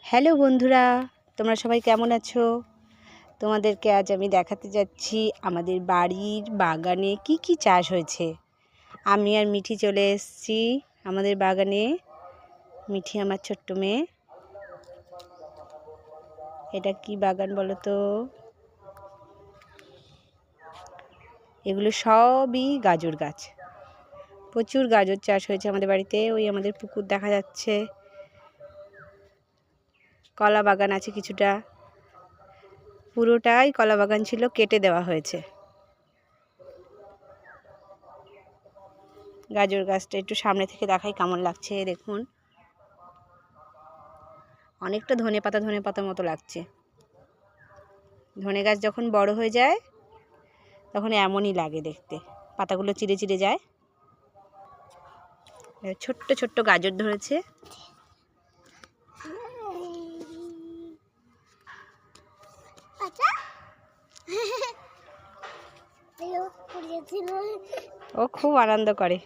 Hello বন্ধুরা, তোমরা সবাই কেমন আছো? তোমাদেরকে আজ আমি দেখাতে যাচ্ছি আমাদের বাড়ির বাগানে কি কি চাষ হয়েছে। আমি আর মিঠি চলে এসেছি আমাদের বাগানে। মিঠি আমার ছোট্ট মেয়ে। এটা কি বাগান বলো তো? এগুলো সবই গাজর গাছ। প্রচুর গাজর চাষ হয়েছে আমাদের বাড়িতে। ওই আমাদের পুকুর দেখা যাচ্ছে। কলা বাগান আছে কিছুটা, পুরোটাই কলা বাগান ছিল, কেটে দেওয়া হয়েছে। গাজর গাছটা একটু সামনে থেকে দেখাই কেমন লাগছে দেখুন। অনেকটা ধনে পাতার মতো লাগছে। ধনে গাছ যখন বড় হয়ে যায় তখন এমনই লাগে দেখতে, পাতাগুলো চিড়ে চিড়ে যায়। ছোট্ট ছোট্ট গাজর ধরেছে। ও খুব আনন্দ করে।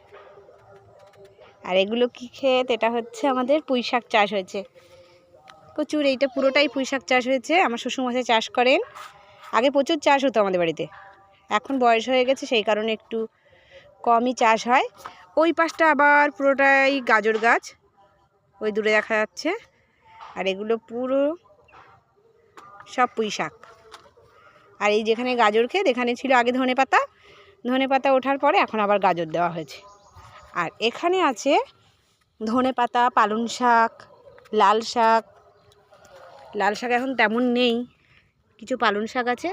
আর এগুলো কি ক্ষেত? এটা হচ্ছে আমাদের পুঁই শাক চাষ হয়েছে প্রচুর। এইটা পুরোটাই পুঁই শাক চাষ হয়েছে। আমার শ্বশুরমশাই চাষ করেন। আগে প্রচুর চাষ হতো আমাদের বাড়িতে, এখন বয়স হয়ে গেছে সেই কারণে একটু কমই চাষ হয়। ওই পাশটা আবার পুরোটাই গাজর গাছ, ওই দূরে দেখা যাচ্ছে। আর এগুলো পুরো সব পুঁই শাক। আর এই যেখানে গাজর ক্ষেত, এখানে ছিল আগে ধনে পাতা ওঠার পরে এখন আবার গাজর দেওয়া হয়েছে। আর এখানে আছে ধনে পাতা, পালং শাক, লাল শাক এখন তেমন নেই, কিছু পালং শাক আছে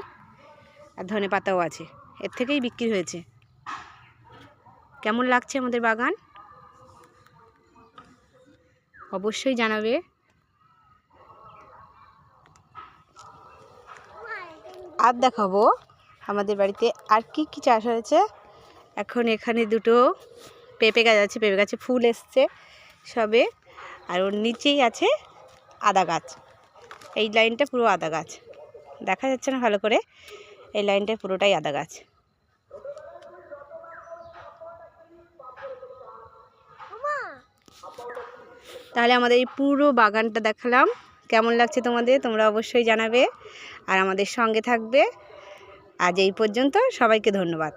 আর ধনে পাতাও আছে। এর থেকেই বিক্রি হয়েছে। কেমন লাগছে আমাদের বাগান অবশ্যই জানাবে। আর দেখাবো আমাদের বাড়িতে আর কি কি চাষ হয়েছে। এখন এখানে দুটো পেঁপে গাছ আছে, পেঁপে গাছে ফুল এসছে সবে। আর ওর নিচেই আছে আদা গাছ। এই লাইনটা পুরো আদা গাছ, দেখা যাচ্ছে না ভালো করে। এই লাইনটা পুরোটাই আদা গাছ। তাহলে আমাদের এই পুরো বাগানটা দেখালাম। কেমন লাগছে তোমাদের? তোমরা অবশ্যই জানাবে আর আমাদের সঙ্গে থাকবে। আজ এই পর্যন্ত, সবাইকে ধন্যবাদ।